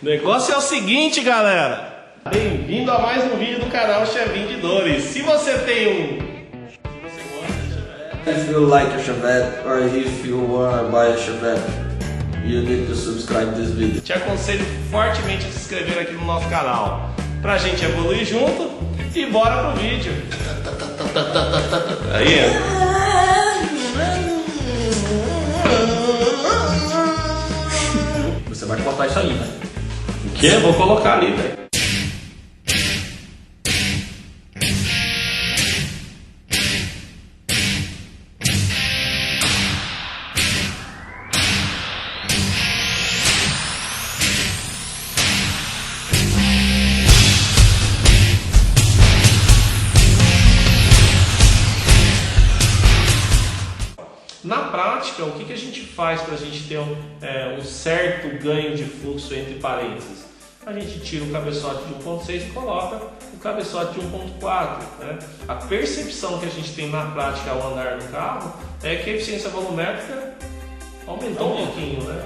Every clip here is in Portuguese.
O negócio é o seguinte, galera. Bem-vindo a mais um vídeo do canal Chevinho de Dores. Se você tem um... If you like a Chevette or if you wanna buy a Chevette, you need to subscribe this video. Te aconselho fortemente a se inscrever aqui no nosso canal pra gente evoluir junto e bora pro vídeo. Aí, Você vai botar isso aí, né? o que? Eu vou colocar ali, velho. Na prática, o que a gente faz para a gente ter um certo ganho de fluxo entre parênteses? A gente tira o cabeçote de 1.6 e coloca o cabeçote de 1.4. Né? A percepção que a gente tem na prática ao andar no carro é que a eficiência volumétrica aumentou um pouquinho. Né?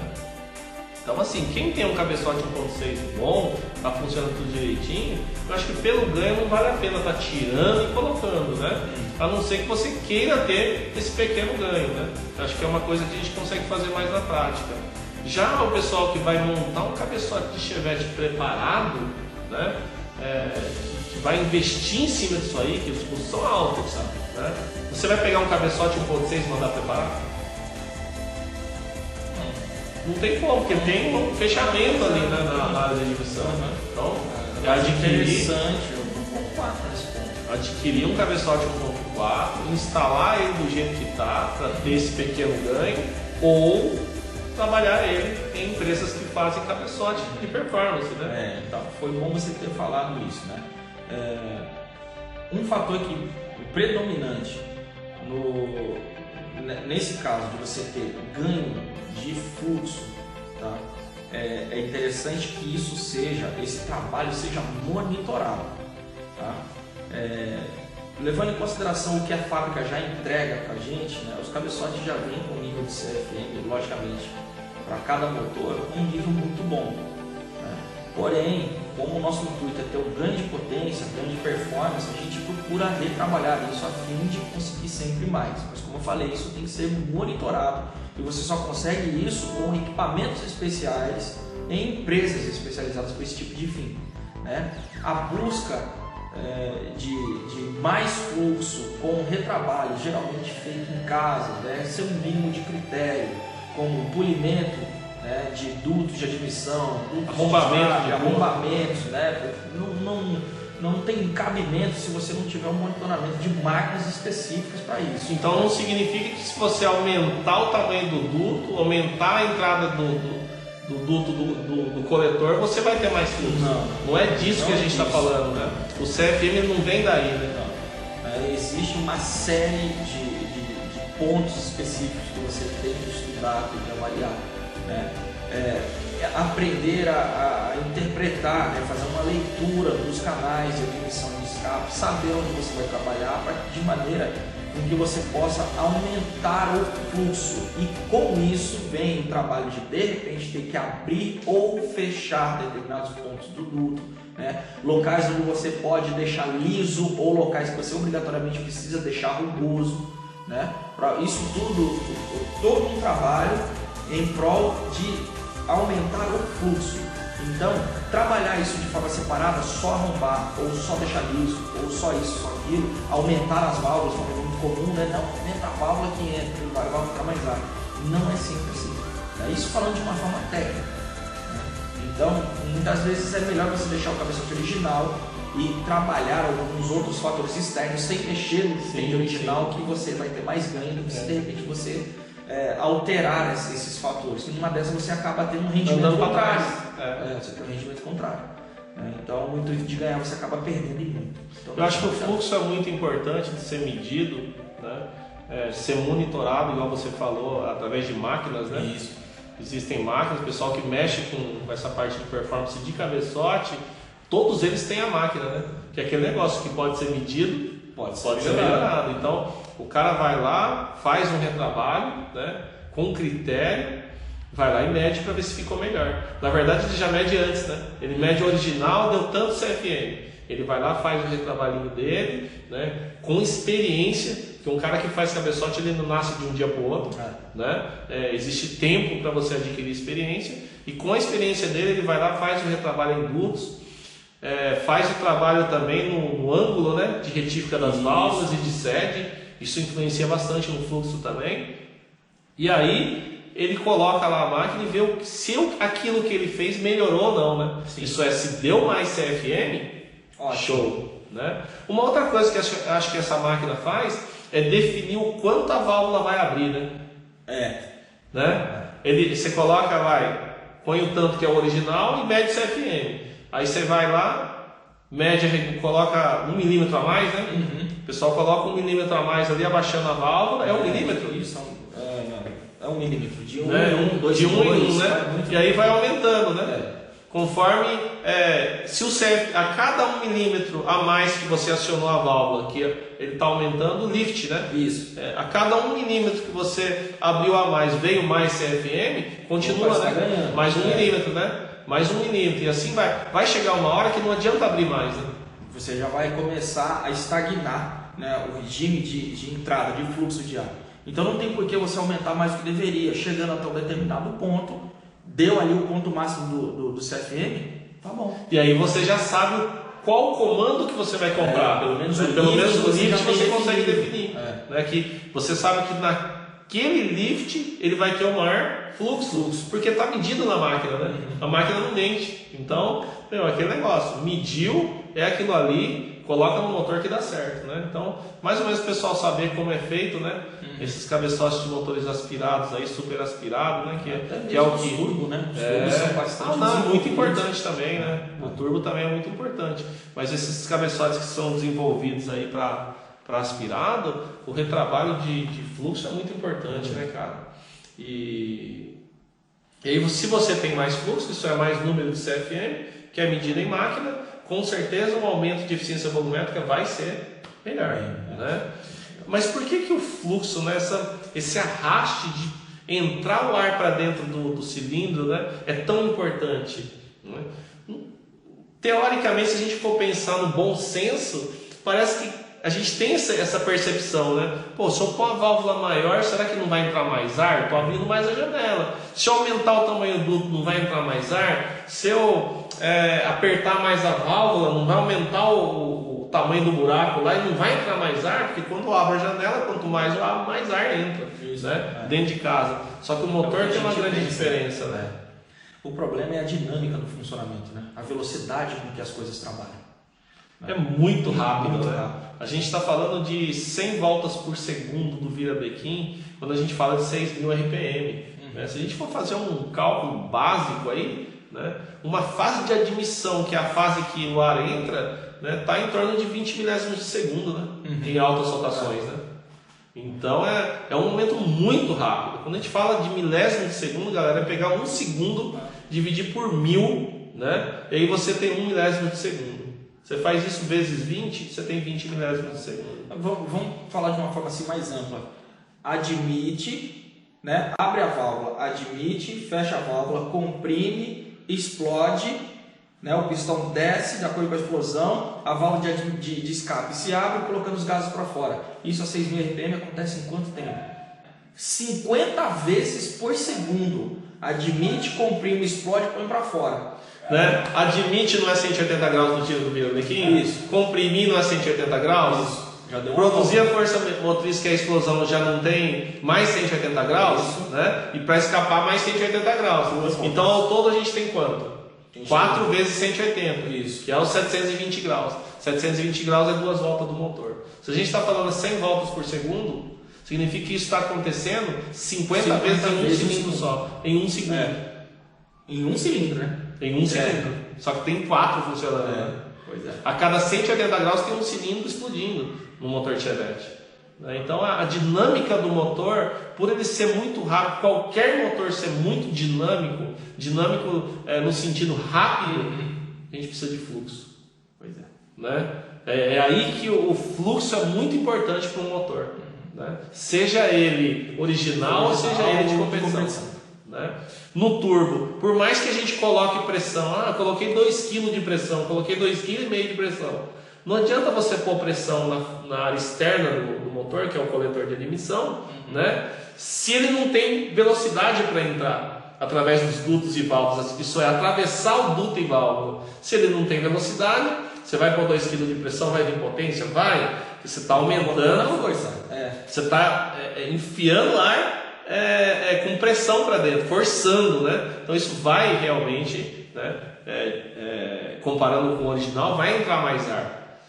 Então assim, quem tem um cabeçote 1.6 bom, está funcionando tudo direitinho, eu acho que pelo ganho não vale a pena estar tirando e colocando, né? A não ser que você queira ter esse pequeno ganho, né? Eu acho que é uma coisa que a gente consegue fazer mais na prática. Já o pessoal que vai montar um cabeçote de Chevette preparado, né? Que vai investir em cima disso aí, que os custos são altos, sabe? Né? Você vai pegar um cabeçote 1.6 e mandar preparar? Não tem como, porque tem um fechamento ali, né, na área de admissão. Então, adquirir um cabeçote 1.4, instalar ele do jeito que está, para ter esse pequeno ganho, ou trabalhar ele em empresas que fazem cabeçote de performance, né? Então, foi bom você ter falado isso, né? Um fator que predominante nesse caso de você ter ganho de fluxo, tá? É interessante que esse trabalho seja monitorado, tá? Levando em consideração o que a fábrica já entrega para a gente, né? Os cabeçotes já vêm com nível de CFM, logicamente, para cada motor, um nível muito bom, né? Porém, como o nosso intuito é ter um ganho de potência, ganho de performance, a gente procura retrabalhar isso a fim de conseguir sempre mais. Mas como eu falei, isso tem que ser monitorado e você só consegue isso com equipamentos especiais em empresas especializadas com esse tipo de fim, né? A busca de mais fluxo com retrabalho, geralmente feito em casa, deve ser um mínimo de critério, como polimento, né, de dutos de admissão, arrombamentos, né? Não tem cabimento se você não tiver um monitoramento de máquinas específicas para isso. Então não significa que se você aumentar o tamanho do duto, aumentar a entrada do duto do coletor, você vai ter mais fluxo. Não é disso que a gente está falando, né? O CFM não vem daí, né? Existe uma série de pontos específicos que você tem que estudar, tem que avaliar, né? Aprender a interpretar, né? Fazer uma leitura dos canais de admissão de escape, saber onde você vai trabalhar, de maneira com que você possa aumentar o fluxo, e com isso vem o trabalho de repente ter que abrir ou fechar determinados pontos do duto, né? Locais onde você pode deixar liso ou locais que você obrigatoriamente precisa deixar rugoso, né? Isso tudo, todo um trabalho em prol de aumentar o fluxo. Então, trabalhar isso de forma separada, só arrombar, ou só deixar liso, ou só isso, só aquilo, aumentar as válvulas, como é muito comum, né? Não, aumenta a válvula que entra, ele vai ficar mais rápido. Não é sempre assim. Isso falando de uma forma técnica, né? Então, muitas vezes é melhor você deixar o cabeçote original e trabalhar alguns outros fatores externos sem mexer no stand original, que você vai ter mais ganho do que se de repente você alterar esses fatores. E numa dessas você acaba tendo um rendimento contrário. Você tem um rendimento contrário. Então, o intuito de ganhar você acaba perdendo em muito. Então, eu acho que o fluxo é muito importante de ser medido, né? Ser monitorado, igual você falou, através de máquinas, né? Isso. Existem máquinas, o pessoal que mexe com essa parte de performance de cabeçote, todos eles têm a máquina, né? Que é aquele negócio que pode ser medido, pode ser melhorado. Então, o cara vai lá, faz um retrabalho, né, com critério, vai lá e mede para ver se ficou melhor. Na verdade ele já mede antes, né? Ele mede o original, deu tanto CFM. Ele vai lá, faz o retrabalhinho dele, né? Com experiência, que um cara que faz cabeçote ele não nasce de um dia para o outro, né? Existe tempo para você adquirir experiência, e com a experiência dele ele vai lá, faz o retrabalho em dutos, faz o trabalho também no ângulo, né? De retífica das válvulas e de sede. Isso influencia bastante no fluxo também. E aí ele coloca lá a máquina e vê se aquilo que ele fez melhorou ou não, né? Sim. Isso se deu mais CFM, show, né? Uma outra coisa que eu acho que essa máquina faz é definir o quanto a válvula vai abrir, né? Você coloca, põe o tanto que é o original e mede CFM. Aí você vai lá, mede, coloca 1 milímetro a mais, né? O pessoal coloca 1 milímetro a mais ali, abaixando a válvula, é 1 milímetro? Isso, é 1 milímetro, de 1 em 1, 2 de 1 em 1, né? E aí vai aumentando, né? Conforme, se a cada 1 milímetro a mais que você acionou a válvula, que ele está aumentando o lift, né? Isso. A cada 1 milímetro que você abriu a mais, veio mais CFM, continua, né? Mais 1 milímetro, né? Mais 1 milímetro, e assim vai chegar uma hora que não adianta abrir mais, né? Você já vai começar a estagnar, né, o regime de entrada, de fluxo de ar. Então não tem por que você aumentar mais do que deveria. Chegando até um determinado ponto, deu ali o ponto máximo do CFM, tá bom. E aí você já sabe qual comando que você vai comprar. Pelo menos o lift você consegue definir. Né? Que você sabe que naquele lift ele vai ter o maior fluxo, porque está medido na máquina, né? A máquina não mente. Então, aquele negócio, mediu, é aquilo ali, coloca no motor que dá certo, né? Então, mais ou menos o pessoal saber como é feito, né? Esses cabeçotes de motores aspirados aí, super aspirados, né? Que é o que... turbo, né? Os turbos são bastante muito importante também, né? O turbo também é muito importante. Mas esses cabeçotes que são desenvolvidos aí para aspirado, o retrabalho de fluxo é muito importante, né, cara? E aí, se você tem mais fluxo, isso é mais número de CFM, que é medida em máquina, com certeza um aumento de eficiência volumétrica vai ser melhor, né? Mas por que o fluxo, né, esse arraste de entrar o ar para dentro do cilindro, né, é tão importante? Né? Teoricamente, se a gente for pensar no bom senso, parece que a gente tem essa percepção, né? Pô, se eu pôr uma válvula maior, será que não vai entrar mais ar? Estou abrindo mais a janela. Se eu aumentar o tamanho do duto, não vai entrar mais ar? Se eu apertar mais a válvula, não vai aumentar o tamanho do buraco lá e não vai entrar mais ar? Porque quando eu abro a janela, quanto mais eu abro, mais ar entra, né? Dentro de casa. Só que o motor tem uma grande diferença, né? O problema é a dinâmica do funcionamento, né? A velocidade com que as coisas trabalham. É muito rápido, né? A gente está falando de 100 voltas por segundo do vira-bequim quando a gente fala de 6.000 RPM. Né? Se a gente for fazer um cálculo básico aí, né? Uma fase de admissão, que é a fase que o ar entra, né? Tá em torno de 20 milésimos de segundo, né? Em altas rotações, né? Então é um momento muito rápido. Quando a gente fala de milésimo de segundo, galera, é pegar 1 segundo, dividir por 1000, né? E aí você tem 1 milésimo de segundo. Você faz isso vezes 20, você tem 20 milésimos de segundo. Vamos falar de uma forma assim mais ampla. Admite, né? Abre a válvula, admite, fecha a válvula, comprime, explode, né? O pistão desce de acordo com a explosão, a válvula de escape se abre, colocando os gases para fora. Isso a 6.000 RPM acontece em quanto tempo? 50 vezes por segundo. Admite, comprime, explode, põe para fora. Né? Admite não é 180 graus no tiro do vira-bequim? Isso. Comprimir não é 180 graus? Isso. Já deu Produzir a força motriz, que é a explosão, já não tem mais 180 graus? Né? E para escapar mais 180 graus. Então ao todo a gente tem quanto? 4 vezes 180. Isso. Que é os 720 graus. 720 graus é 2 voltas do motor. Se a gente está falando 100 voltas por segundo, significa que isso está acontecendo 50 vezes em um cilindro só. Em um segundo. Em um cilindro, né? Em um cilindro. Só que tem 4 funcionando. Né? Pois é. A cada 180 graus tem um cilindro explodindo no motor de Chevette. Então a dinâmica do motor, por ele ser muito rápido, qualquer motor ser muito dinâmico no sentido rápido, a gente precisa de fluxo. Pois é. Né? É aí que o fluxo é muito importante para um motor. Né? Seja ele original ou seja ele de competição. né? No turbo, por mais que a gente coloque pressão, coloquei 2 kg de pressão, coloquei 2,5 kg de pressão, não adianta você pôr pressão na área externa do motor, que é o coletor de admissão, né? Se ele não tem velocidade para entrar através dos dutos e válvulas, isso é, atravessar o duto e válvula. Se ele não tem velocidade, você vai pôr 2 kg de pressão, vai vir potência? Vai, porque você está aumentando a força. Você está enfiando ar com pressão para dentro, forçando, né? Então isso vai realmente, né, comparando com o original, vai entrar mais ar.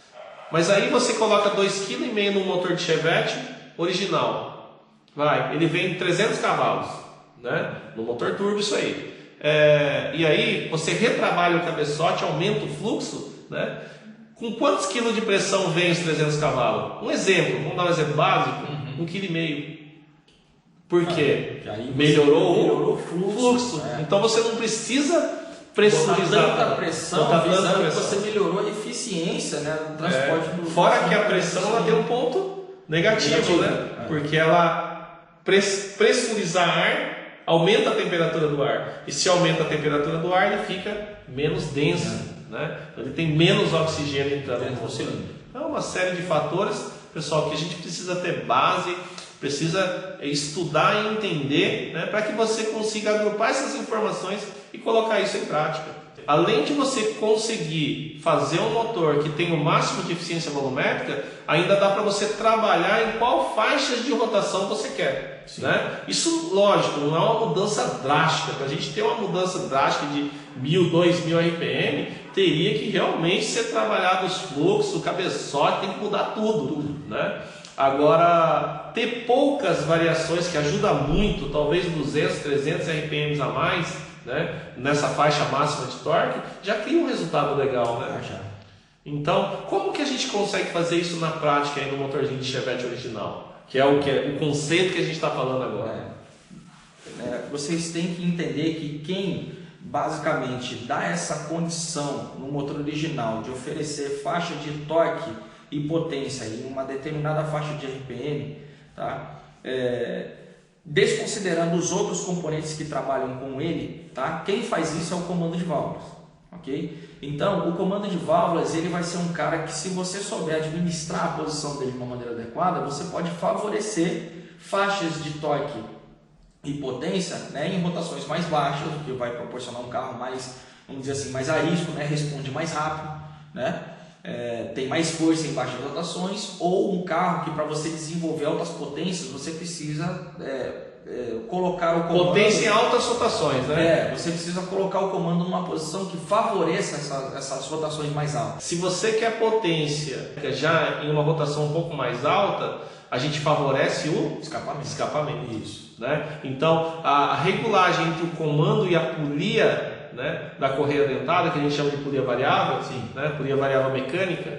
Mas aí você coloca 2,5 kg no motor de Chevette original, ele vem 300 cavalos, né? No motor turbo isso aí. E aí você retrabalha o cabeçote, aumenta o fluxo, né? Com quantos quilos de pressão vem os 300 cavalos? Um exemplo, vamos dar um exemplo básico, 1,5 kg. Por quê? Melhorou o fluxo. Então você não precisa pressurizar tanta pressão, visando que você melhorou a eficiência, né, do transporte do... Fora que a pressão ela tem um ponto negativo, né? Porque ela pressurizar ar aumenta a temperatura do ar. E se aumenta a temperatura do ar, ele fica menos denso, né? Ele tem menos oxigênio entrando no cilindro. Então, uma série de fatores, pessoal, que a gente precisa ter base, precisa estudar e entender, né, para que você consiga agrupar essas informações e colocar isso em prática. Além de você conseguir fazer um motor que tenha o máximo de eficiência volumétrica, ainda dá para você trabalhar em qual faixa de rotação você quer, né? Isso, lógico, não é uma mudança drástica. Para a gente ter uma mudança drástica de 1.000, 2.000 RPM, teria que realmente ser trabalhado os fluxos, o cabeçote, tem que mudar tudo, né? Agora, ter poucas variações que ajuda muito, talvez 200, 300 RPMs a mais, né, nessa faixa máxima de torque, já cria um resultado legal, né? Então, como que a gente consegue fazer isso na prática aí no motorzinho de Chevette original? Que é o conceito que a gente está falando agora. Vocês têm que entender que quem basicamente dá essa condição no motor original de oferecer faixa de torque e potência em uma determinada faixa de RPM, tá? Desconsiderando os outros componentes que trabalham com ele, tá? Quem faz isso é o comando de válvulas, ok? Então, o comando de válvulas, ele vai ser um cara que, se você souber administrar a posição dele de uma maneira adequada, você pode favorecer faixas de torque e potência, né, em rotações mais baixas, o que vai proporcionar um carro mais, vamos dizer assim, mais arisco, né, responde mais rápido, né? Tem mais força em baixas rotações, ou um carro que, para você desenvolver altas potências, você precisa colocar o comando... Potência em altas rotações, né? Você precisa colocar o comando numa posição que favoreça essas rotações mais altas. Se você quer potência já em uma rotação um pouco mais alta, a gente favorece o escapamento. Isso, né? Então, a regulagem entre o comando e a polia, né, da correia dentada, que a gente chama de polia variável, né, polia variável mecânica,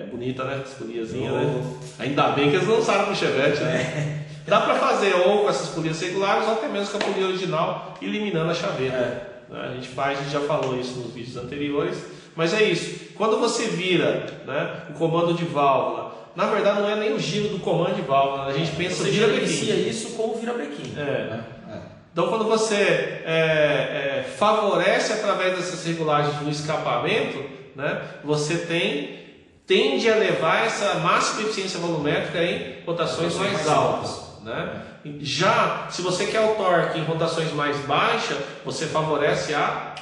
bonita, né, essa poliazinha, né? Ainda bem que eles lançaram para o Chevette, né? Dá para fazer ou com essas polias regulares ou até mesmo com a polia original, eliminando a chaveta. A gente já falou isso nos vídeos anteriores, mas é isso. Quando você vira, né, o comando de válvula, na verdade não é nem o giro do comando de válvula, a gente pensa você virabrequim. Você inicia isso com o virabrequim. Então, quando você favorece através dessas regulagens do escapamento, né, você tende a levar essa máxima eficiência volumétrica em rotações mais altas, né? Já, se você quer o torque em rotações mais baixas, você favorece a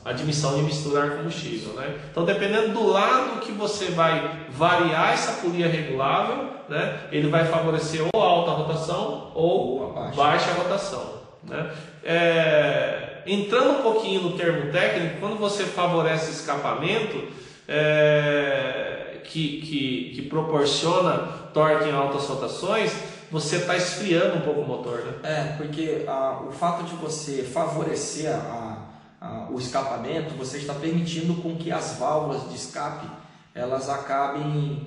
admissão de misturar combustível, né? Então, dependendo do lado que você vai variar essa polia regulável, né, ele vai favorecer ou alta rotação ou baixa rotação, né? Entrando um pouquinho no termo técnico, quando você favorece escapamento, que proporciona torque em altas rotações, você está esfriando um pouco o motor, né? Porque o fato de você favorecer o escapamento, você está permitindo com que as válvulas de escape elas acabem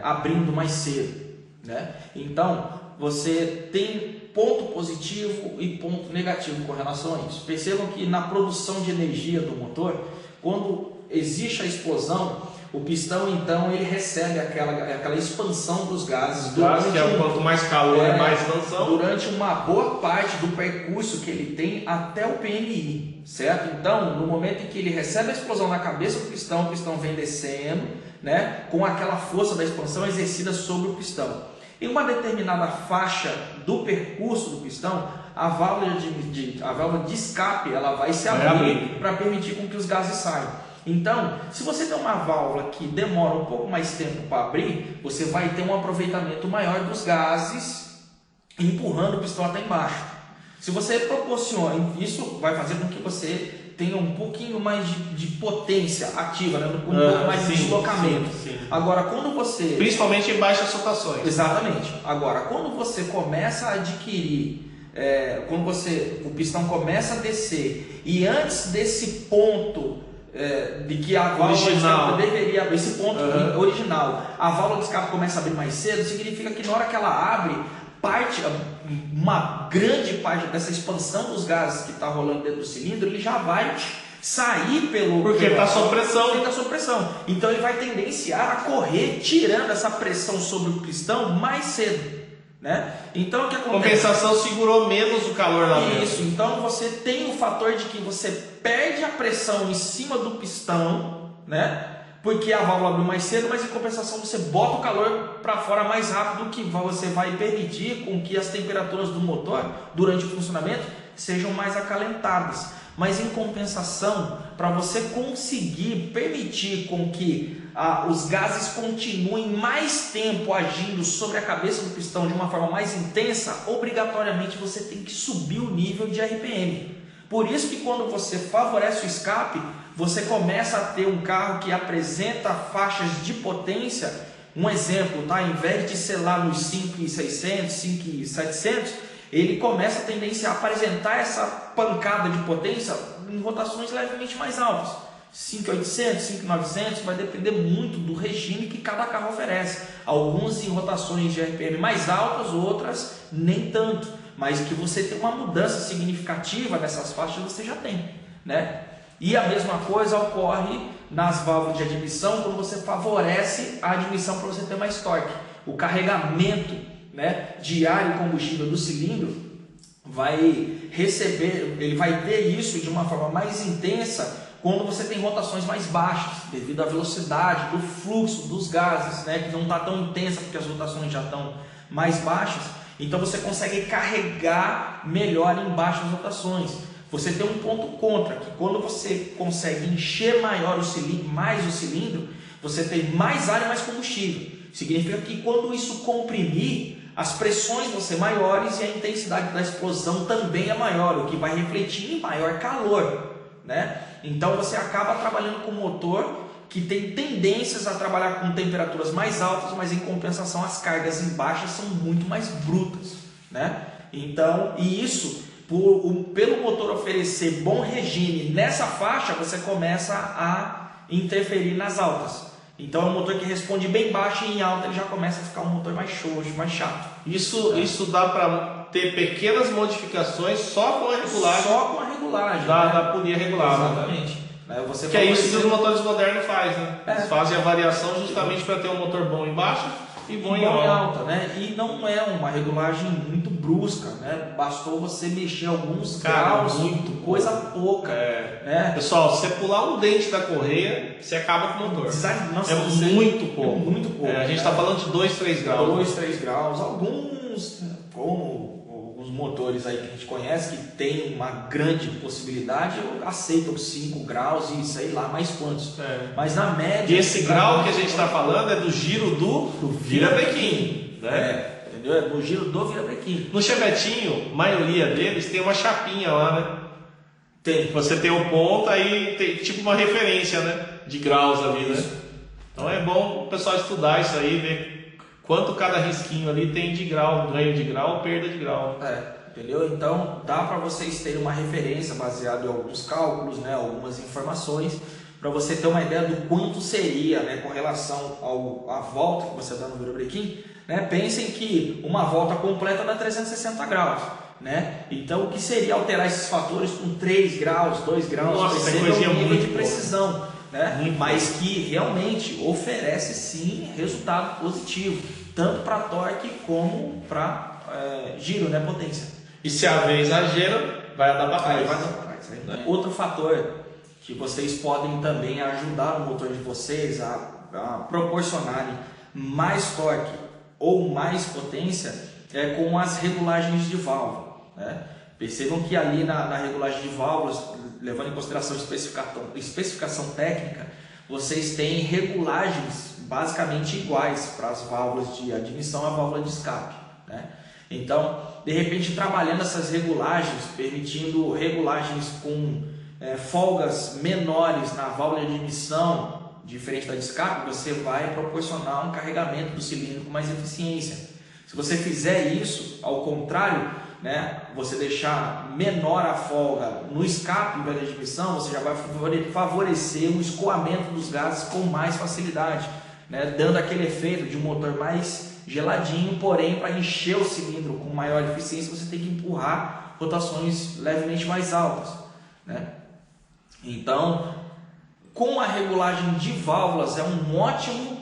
abrindo mais cedo, né? Então, você tem ponto positivo e ponto negativo com relação a isso. Percebam que na produção de energia do motor, quando existe a explosão, o pistão então ele recebe aquela expansão dos gases durante quanto mais calor mais expansão, durante uma boa parte do percurso que ele tem até o PMI, certo? Então, no momento em que ele recebe a explosão na cabeça do pistão, o pistão vem descendo, né, com aquela força da expansão exercida sobre o pistão. Em uma determinada faixa do percurso do pistão, a válvula de escape ela vai se abrir para permitir com que os gases saiam. Então, se você tem uma válvula que demora um pouco mais tempo para abrir, você vai ter um aproveitamento maior dos gases empurrando o pistão até embaixo. Se você proporciona, isso vai fazer com que você tenha um pouquinho mais de potência ativa, né? Um pouco mais de deslocamento. Sim. Agora, quando você... Principalmente em baixas rotações. Exatamente. Agora, quando você começa a adquirir, o pistão começa a descer, e antes desse ponto de que a válvula de escape deveria, esse ponto original, a válvula de escape começa a abrir mais cedo, significa que na hora que ela abre, uma grande parte dessa expansão dos gases que está rolando dentro do cilindro, ele já vai sair porque está sob pressão. Ele está sob pressão. Então ele vai tendenciar a correr, tirando essa pressão sobre o pistão mais cedo, né? Então o que acontece? Compensação segurou menos o calor lá dentro. Isso. Então você tem o fator de que você perde a pressão em cima do pistão, né? Porque a válvula abriu mais cedo, mas em compensação você bota o calor para fora mais rápido, que você vai permitir com que as temperaturas do motor durante o funcionamento sejam mais acalentadas. Mas em compensação, para você conseguir permitir com que os gases continuem mais tempo agindo sobre a cabeça do pistão de uma forma mais intensa, obrigatoriamente você tem que subir o nível de RPM. Por isso que quando você favorece o escape, você começa a ter um carro que apresenta faixas de potência. Um exemplo, tá? Ao invés de ser lá nos 5.600, 5.700, ele começa a tendenciar a apresentar essa pancada de potência em rotações levemente mais altas. 5.800, 5.900, vai depender muito do regime que cada carro oferece. Alguns em rotações de RPM mais altas, outras nem tanto. Mas que você tem uma mudança significativa nessas faixas, você já tem, né? E a mesma coisa ocorre nas válvulas de admissão, quando você favorece a admissão para você ter mais torque. O carregamento, né, de ar e combustível do cilindro ele vai ter isso de uma forma mais intensa quando você tem rotações mais baixas, devido à velocidade do fluxo dos gases, né, que não está tão intensa porque as rotações já estão mais baixas. Então você consegue carregar melhor em baixas rotações. Você tem um ponto contra, que quando você consegue encher mais o cilindro, você tem mais ar e mais combustível. Significa que quando isso comprimir, as pressões vão ser maiores e a intensidade da explosão também é maior, o que vai refletir em maior calor, né? Então você acaba trabalhando com um motor que tem tendências a trabalhar com temperaturas mais altas, mas em compensação as cargas em baixas são muito mais brutas, né? Então, e isso, pelo motor oferecer bom regime nessa faixa, você começa a interferir nas altas. Então é um motor que responde bem baixo e em alta ele já começa a ficar um motor mais xoxo, mais chato. Isso dá para ter pequenas modificações só com a regulagem. Só com a regulagem. Da polia regulada. Exatamente. Que é isso que os motores modernos fazem, né? Eles fazem a variação justamente para ter um motor bom em baixa e bom em alta, né? E não é uma regulagem muito brusca, né? Bastou você mexer alguns graus, coisa pouca. Né? Pessoal, se você pular um dente da correia, você acaba com o motor. Nossa, muito pouco. Muito pouco. A gente está falando de 2, 3 graus. 2, 3 graus. Alguns, como os motores aí que a gente conhece, que tem uma grande possibilidade, aceitam 5 graus e sei lá mais quantos. Mas na média... E esse grau que a gente está falando é do giro do virabrequim, né? Entendeu? É do giro do virabrequim. No chevetinho, a maioria deles tem uma chapinha lá, né? Tem. Você tem o ponto, aí tem tipo uma referência, né? De graus ali, né? Então é bom o pessoal estudar isso aí, ver quanto cada risquinho ali tem de grau, ganho de grau, perda de grau. Entendeu? Então dá para vocês terem uma referência baseada em alguns cálculos, né? Algumas informações, para você ter uma ideia do quanto seria, né? Com relação à volta que você dá no virabrequim, né? Pensem que uma volta completa dá 360 graus. Né? Então o que seria alterar esses fatores com 3 graus, 2 graus? Nossa, é coisinha um nível muito de precisão. né? Mas que realmente oferece sim resultado positivo, tanto para torque como para giro, né? Potência. E se haver exagero, vai dar para trás. Vai dar para trás, né? Outro fator que vocês podem também ajudar o motor de vocês a proporcionarem mais torque ou mais potência é com as regulagens de válvula, né? Percebam que ali na regulagem de válvulas, levando em consideração a especificação técnica, vocês têm regulagens basicamente iguais para as válvulas de admissão e a válvula de escape, né? Então, de repente, trabalhando essas regulagens, permitindo regulagens com folgas menores na válvula de admissão, diferente da de escape, você vai proporcionar um carregamento do cilindro com mais eficiência. Se você fizer isso, ao contrário, né, você deixar menor a folga no escape em vez da admissão, você já vai favorecer o escoamento dos gases com mais facilidade, né, dando aquele efeito de um motor mais geladinho, porém para encher o cilindro com maior eficiência você tem que empurrar rotações levemente mais altas, né? Então, com a regulagem de válvulas é um ótimo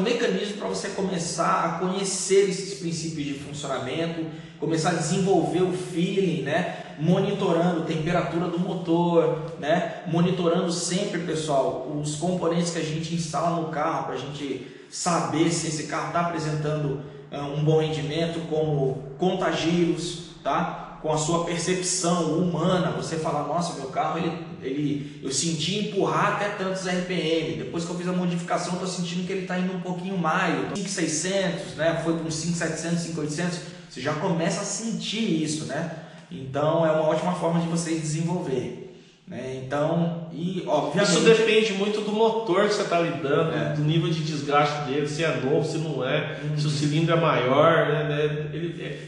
mecanismo para você começar a conhecer esses princípios de funcionamento, começar a desenvolver o feeling, né? Monitorando a temperatura do motor, né? Monitorando sempre, pessoal, os componentes que a gente instala no carro para a gente saber se esse carro está apresentando um bom rendimento, como contagiros, tá? Com a sua percepção humana, você fala, nossa, meu carro eu senti empurrar até tantos RPM, depois que eu fiz a modificação eu estou sentindo que ele está indo um pouquinho mais, 5.600, né? Foi para uns 5.700, 5.800, você já começa a sentir isso, né? Então é uma ótima forma de vocês desenvolverem, né? Então, e obviamente isso depende muito do motor que você está lidando, do nível de desgaste dele, se é novo, se não é, se o cilindro é maior, né?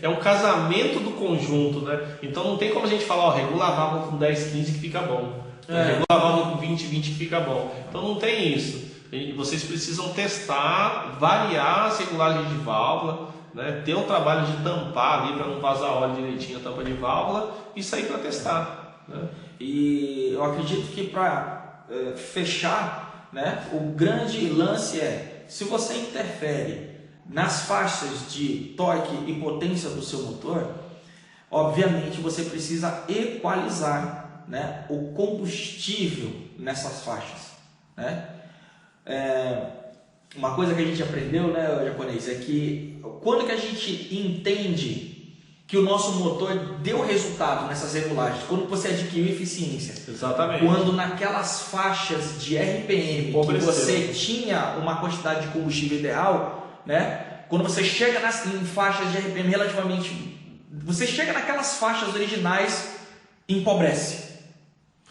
É um casamento do conjunto, né? Então não tem como a gente falar, ó, regula a válvula com 10, 15 que fica bom, regula a válvula com 20, 20 que fica bom. Então não tem isso. E vocês precisam testar, variar as regulagens de válvula, né? Ter um trabalho de tampar ali para não vazar óleo direitinho a tampa de válvula e sair para testar, né? E eu acredito que para fechar, né, o grande lance é, se você interfere nas faixas de torque e potência do seu motor, obviamente você precisa equalizar, né, o combustível nessas faixas, né? Uma coisa que a gente aprendeu, né, japonês, é que quando que a gente entende que o nosso motor deu resultado nessas regulagens, quando você adquiriu eficiência. Exatamente. Quando naquelas faixas de RPM que você tinha uma quantidade de combustível ideal, né? Quando você chega em faixas de RPM relativamente, você chega naquelas faixas originais, empobrece.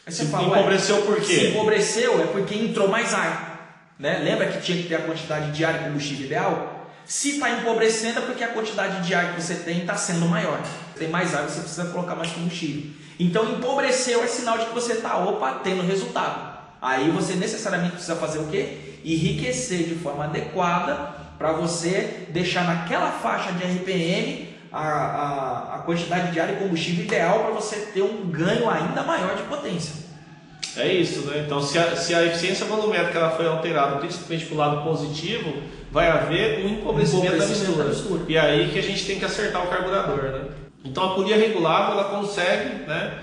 Aí você fala, empobreceu por quê? Se empobreceu é porque entrou mais ar, né? Lembra que tinha que ter a quantidade de ar e combustível ideal? Se está empobrecendo é porque a quantidade de ar que você tem está sendo maior. Tem mais ar, você precisa colocar mais combustível. Então empobreceu é sinal de que você está, tendo resultado. Aí você necessariamente precisa fazer o quê? Enriquecer de forma adequada para você deixar naquela faixa de RPM a quantidade de ar e combustível ideal para você ter um ganho ainda maior de potência. É isso, né? Então, se a eficiência volumétrica ela foi alterada, principalmente para o lado positivo, vai haver um empobrecimento da mistura. E aí que a gente tem que acertar o carburador, né? Então, a polia regulável ela consegue, né,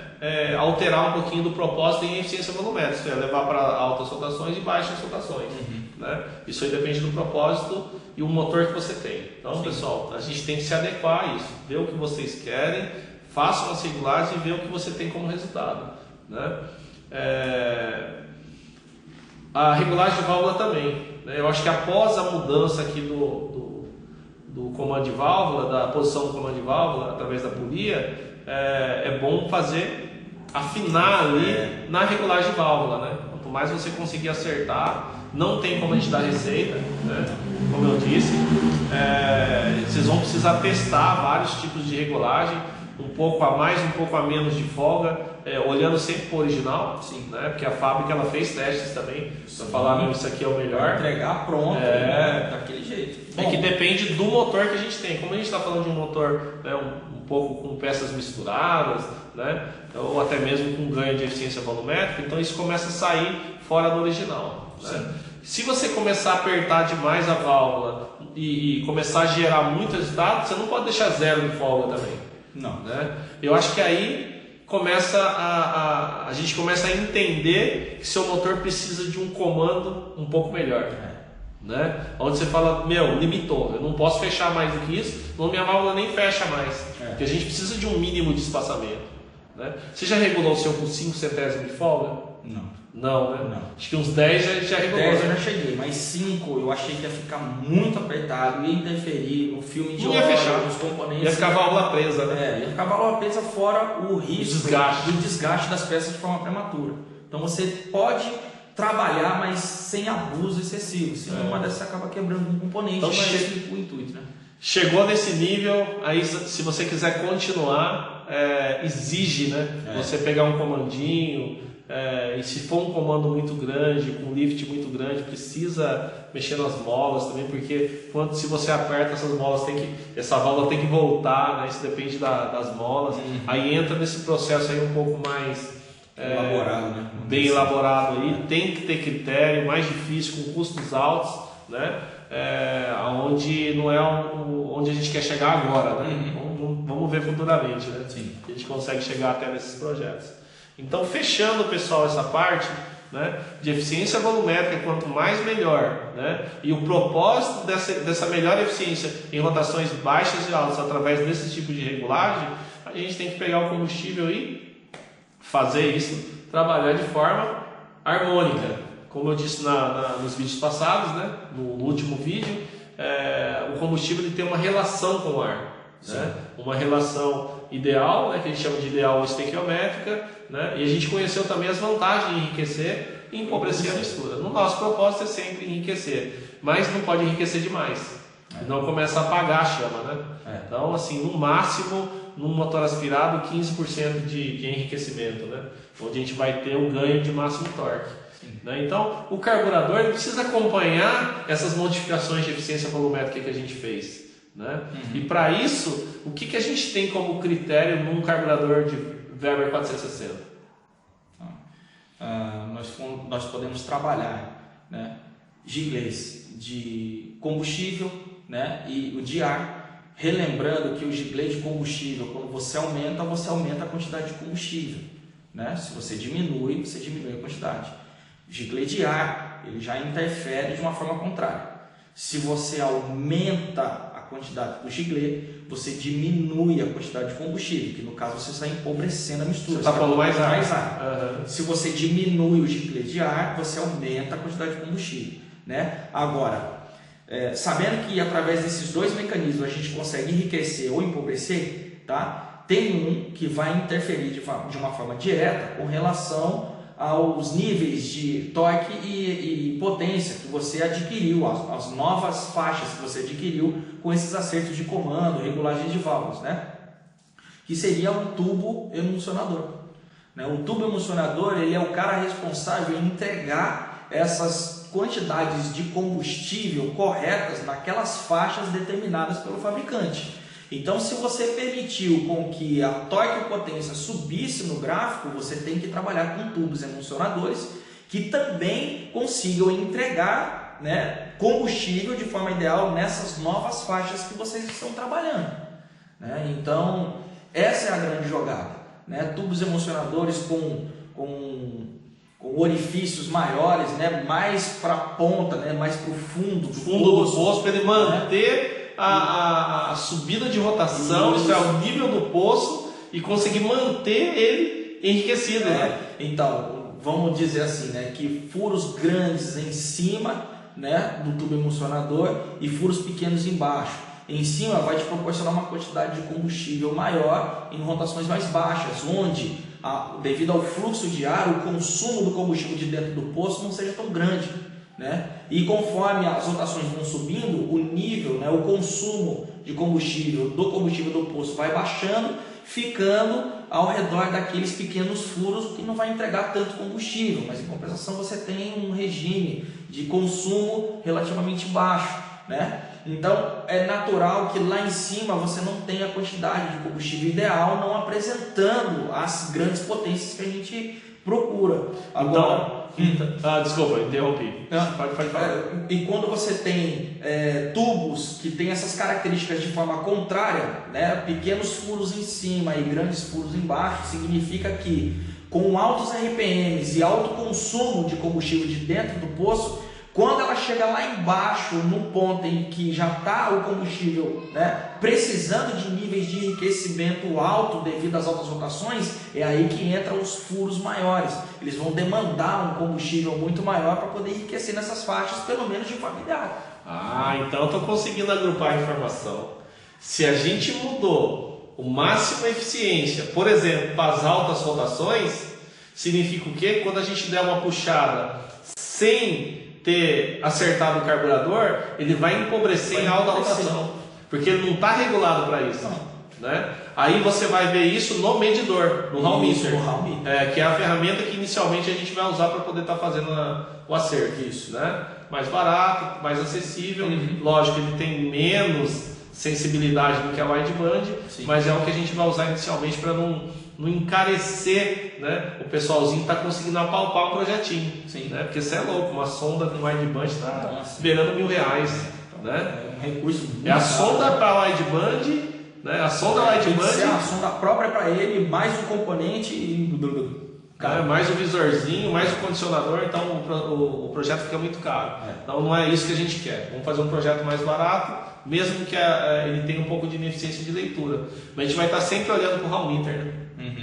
alterar um pouquinho do propósito em eficiência volumétrica, levar para altas rotações e baixas rotações. Né? Isso aí depende do propósito e o motor que você tem. Então, pessoal, a gente tem que se adequar a isso, ver o que vocês querem, façam as regulagens e ver o que você tem como resultado, né? A regulagem de válvula também, né? Eu acho que após a mudança aqui do comando de válvula, da posição do comando de válvula através da polia, é bom afinar ali na regulagem de válvula, né? Quanto mais você conseguir acertar, não tem como a gente dar receita, né? Como eu disse, vocês vão precisar testar vários tipos de regulagem, um pouco a mais, um pouco a menos de folga, olhando sempre para o original, sim, né? Porque a fábrica ela fez testes também, para falar mesmo isso aqui é o melhor. Entregar pronto, daquele jeito. É que depende do motor que a gente tem. Como a gente está falando de um motor, né, um pouco com peças misturadas, né? Ou até mesmo com ganho de eficiência volumétrica, então isso começa a sair fora do original, né? Se você começar a apertar demais a válvula e começar a gerar muito resultado, você não pode deixar zero de folga também. Não. Né? Eu acho que aí começa a gente começa a entender que seu motor precisa de um comando um pouco melhor. Né? Onde você fala, limitou, eu não posso fechar mais do que isso, senão minha válvula nem fecha mais. Porque a gente precisa de um mínimo de espaçamento. Né? Você já regulou o seu com 5 centésimos de folga? Não, né? Não. Acho que uns 10 já regulou. 10 eu já cheguei, mas 5 eu achei que ia ficar muito apertado, ia interferir no filme de óleo, nos componentes. Ia ficar a válvula presa, né? Ia ficar a válvula presa, fora o risco do desgaste das peças de forma prematura. Então você pode trabalhar, mas sem abuso excessivo, senão uma dessas acaba quebrando um componente, então, mas esse é o intuito, né? Chegou nesse nível, aí se você quiser continuar, exige, né? Você pegar um comandinho. E se for um comando muito grande, com lift muito grande, precisa mexer nas molas também, porque se você aperta essas molas, essa válvula tem que voltar, né? Isso depende das molas. Aí entra nesse processo aí um pouco mais elaborado, né? Bem elaborado aí, tem que ter critério, mais difícil, com custos altos, né? Onde não é onde a gente quer chegar agora, né? Vamos ver futuramente, né? Sim. A gente consegue chegar até nesses projetos. Então, fechando, pessoal, essa parte, né, de eficiência volumétrica, quanto mais melhor, né, e o propósito dessa melhor eficiência em rotações baixas e altas através desse tipo de regulagem, a gente tem que pegar o combustível e fazer isso, trabalhar de forma harmônica. Como eu disse nos vídeos passados, né, no último vídeo, o combustível ele tem uma relação com o ar. Né? Uma relação ideal, né, que a gente chama de ideal estequiométrica, né? E a gente conheceu também as vantagens de enriquecer e empobrecer a mistura. No nosso propósito é sempre enriquecer, mas não pode enriquecer demais, senão começa a apagar a chama, né? Então, assim, no máximo, num motor aspirado, 15% de enriquecimento, né? Onde a gente vai ter o ganho de máximo torque. Né? Então, o carburador ele precisa acompanhar essas modificações de eficiência volumétrica que a gente fez. Né? E para isso, o que a gente tem como critério num carburador de Weber 460? Nós podemos trabalhar, né, gigles de combustível, né, e o de ar, relembrando que o giglê de combustível, quando você aumenta a quantidade de combustível. Né? Se você diminui a quantidade. O giglê de ar, ele já interfere de uma forma contrária. Se você aumenta a quantidade do giglê, você diminui a quantidade de combustível, que no caso você está empobrecendo a mistura. Você está pondo mais ar. Uhum. Se você diminui o giglê de ar, você aumenta a quantidade de combustível. Né? Agora, sabendo que através desses dois mecanismos a gente consegue enriquecer ou empobrecer, tá? Tem um que vai interferir de uma forma direta com relação aos níveis de torque e potência que você adquiriu, as novas faixas que você adquiriu com esses acertos de comando, regulagem de válvulas, né? Que seria um tubo emulsionador. Né? O tubo emulsionador ele é o cara responsável em entregar essas quantidades de combustível corretas naquelas faixas determinadas pelo fabricante. Então, se você permitiu com que a torque e potência subisse no gráfico, você tem que trabalhar com tubos emulsionadores que também consigam entregar, né, combustível de forma ideal nessas novas faixas que vocês estão trabalhando. Né? Então, essa é a grande jogada. Né? Tubos emulsionadores com orifícios maiores, né, mais para a ponta, né, mais para o fundo do poço, para ele manter a subida de rotação, isso é o nível do poço e conseguir manter ele enriquecido. Né? Então, vamos dizer assim, né, que furos grandes em cima, né, do tubo emulsionador e furos pequenos embaixo. Em cima vai te proporcionar uma quantidade de combustível maior em rotações mais baixas, onde, devido ao fluxo de ar, o consumo do combustível de dentro do poço não seja tão grande. Né? E conforme as rotações vão subindo, o nível, né, o consumo de combustível do poço vai baixando, ficando ao redor daqueles pequenos furos que não vai entregar tanto combustível, mas em compensação você tem um regime de consumo relativamente baixo. Né? Então é natural que lá em cima você não tenha a quantidade de combustível ideal, não apresentando as grandes potências que a gente procura. Agora, desculpa, interrompi. Pode falar. E quando você tem tubos que têm essas características de forma contrária, né, pequenos furos em cima e grandes furos embaixo, significa que com altos RPMs e alto consumo de combustível de dentro do poço, quando ela chega lá embaixo, no ponto em que já está o combustível, né, precisando de níveis de enriquecimento alto devido às altas rotações, é aí que entram os furos maiores. Eles vão demandar um combustível muito maior para poder enriquecer nessas faixas, pelo menos de forma ideal. Então eu estou conseguindo agrupar a informação. Se a gente mudou o máximo a eficiência, por exemplo, para as altas rotações, significa o quê? Quando a gente der uma puxada sem ter acertado o carburador, ele vai empobrecer em alta rotação, porque ele não está regulado para isso. Né? Aí você vai ver isso no medidor, no Hall Meter, que é a ferramenta que inicialmente a gente vai usar para poder estar fazendo o acerto. Isso, né? Mais barato, mais acessível. Lógico, ele tem menos sensibilidade do que a wideband, mas é o que a gente vai usar inicialmente para não encarecer, né? O pessoalzinho está conseguindo apalpar um projetinho, né? Porque você é louco, uma sonda com wideband está beirando R$1.000, né? É um recurso muito a sonda para wideband, né? A sonda wideband, a sonda própria para ele, mais o componente mais o visorzinho, mais o condicionador, então o projeto fica muito caro. Então não é isso que a gente quer. Vamos fazer um projeto mais barato, mesmo que ele tenha um pouco de ineficiência de leitura. Mas a gente vai estar sempre olhando para o Hall Meter, né?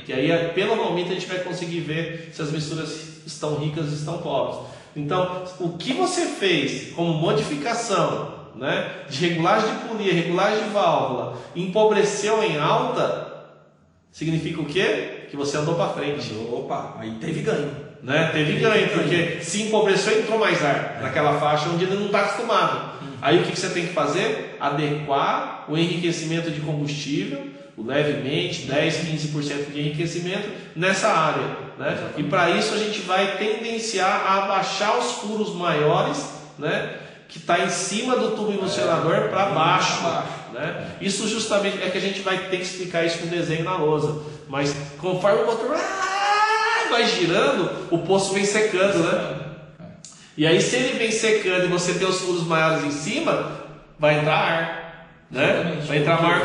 Que aí pelo Hall Meter a gente vai conseguir ver se as misturas estão ricas ou estão pobres. Então, o que você fez como modificação, né, de regulagem de polia, regulagem de válvula, empobreceu em alta, significa o quê? Que você andou para frente. Aí teve ganho. Né? Teve ganho, porque se empobreceu, entrou mais ar naquela faixa onde ele não está acostumado. Aí o que você tem que fazer? Adequar o enriquecimento de combustível, levemente, 10, 15% de enriquecimento nessa área. Né? E para isso a gente vai tendenciar a abaixar os furos maiores, né, que está em cima do tubo emulsionador para baixo. Né? Isso justamente é que a gente vai ter que explicar isso com desenho na lousa. Mas conforme o motor vai girando, o poço vem secando, né? E aí se ele vem secando e você tem os furos maiores em cima, vai entrar ar, né? Vai entrar maior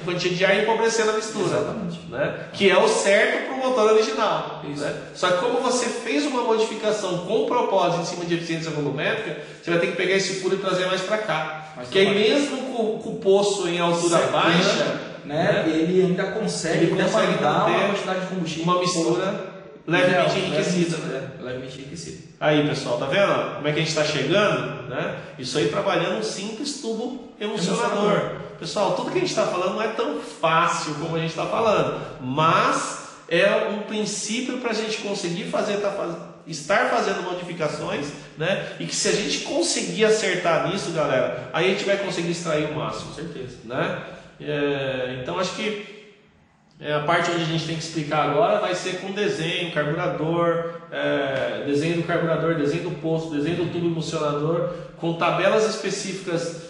quantia de ar e empobrecendo a mistura. Né? Que é o certo para o motor original. Né? Só que como você fez uma modificação com propósito em cima de eficiência volumétrica, você vai ter que pegar esse furo e trazer mais para cá. Porque aí mesmo com o poço em altura baixa, né, ele ainda consegue demandar uma quantidade de combustível, uma mistura levemente enriquecida. Levemente enriquecida. Aí pessoal, tá vendo como é que a gente está chegando? Né? Isso aí trabalhando um simples tubo emulsionador. Pessoal, tudo que a gente está falando não é tão fácil como a gente está falando, mas é um princípio para a gente conseguir estar fazendo modificações, né? E que se a gente conseguir acertar nisso, galera, aí a gente vai conseguir extrair o máximo. Com certeza. Né? Então acho que a parte onde a gente tem que explicar agora vai ser com desenho, carburador, desenho do carburador, desenho do poço, desenho do tubo emulsionador, com tabelas específicas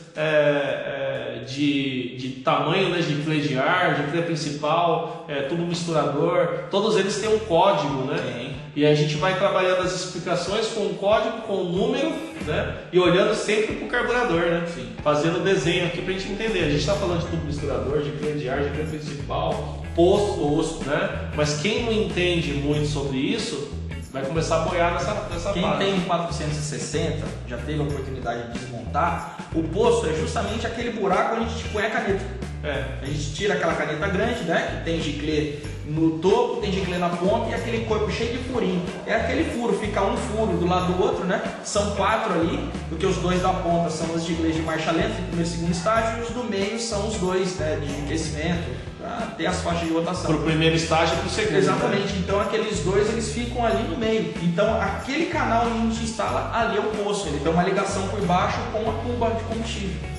de tamanho, né, de clé de ar, de clé principal, tubo misturador, todos eles têm um código, né? Sim. E a gente vai trabalhando as explicações com o código, com o número, né? E olhando sempre para o carburador, né? Sim. Fazendo o desenho aqui para a gente entender. A gente está falando de tubo misturador, de clé de ar, de clé principal, poço, né? Mas quem não entende muito sobre isso vai começar a boiar nessa Quem parte. tem um 460 já teve a oportunidade de desmontar. O poço é justamente aquele buraco onde a gente põe a caneta. A gente tira aquela caneta grande, né, que tem giclê no topo, tem giclê na ponta e aquele corpo cheio de furinho. É aquele furo, fica um furo do lado do outro, né? São 4 ali, porque os 2 da ponta são os giclês de marcha lenta, de primeiro e segundo estágio, e os do meio são os 2, né, de enriquecimento, para ter as faixas de rotação. Para o primeiro estágio e para o segundo. Exatamente, então aqueles 2 eles ficam ali no meio. Então aquele canal onde a gente instala, ali é o poço, ele tem uma ligação por baixo com a cuba de combustível.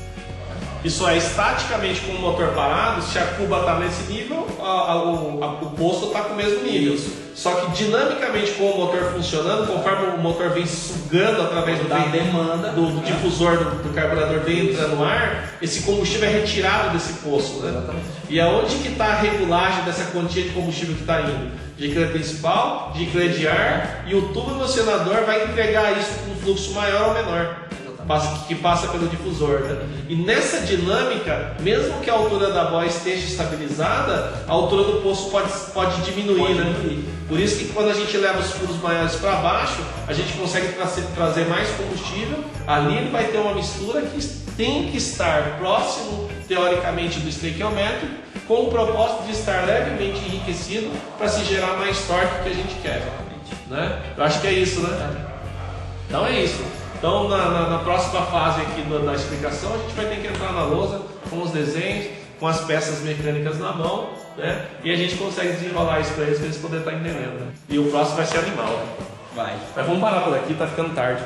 Isso é, estaticamente com o motor parado, se a cuba está nesse nível, o poço está com o mesmo nível. Isso. só que dinamicamente com o motor funcionando, conforme o motor vem sugando através da demanda do difusor do carburador, vem entrando no ar, esse combustível é retirado desse poço, né? Exatamente. E aonde que está a regulagem dessa quantia de combustível que está indo? Jicleira principal, jicleira de ar, e o tubo emulsionador vai entregar isso com um fluxo maior ou menor, que passa pelo difusor, né? E nessa dinâmica, mesmo que a altura da boia esteja estabilizada, a altura do poço pode diminuir, né? Por isso que quando a gente leva os furos maiores para baixo, a gente consegue trazer mais combustível. Ali ele vai ter uma mistura que tem que estar próximo, teoricamente, do estequiométrico, com o propósito de estar levemente enriquecido para se gerar mais torque que a gente quer, né? Eu acho que é isso, né? Então é isso. Então na próxima fase aqui da explicação, a gente vai ter que entrar na lousa com os desenhos, com as peças mecânicas na mão, né? E a gente consegue desenrolar isso para eles poderem estar entendendo, né? E o próximo vai ser animal, né? Vai. Mas vamos parar por aqui, tá ficando tarde.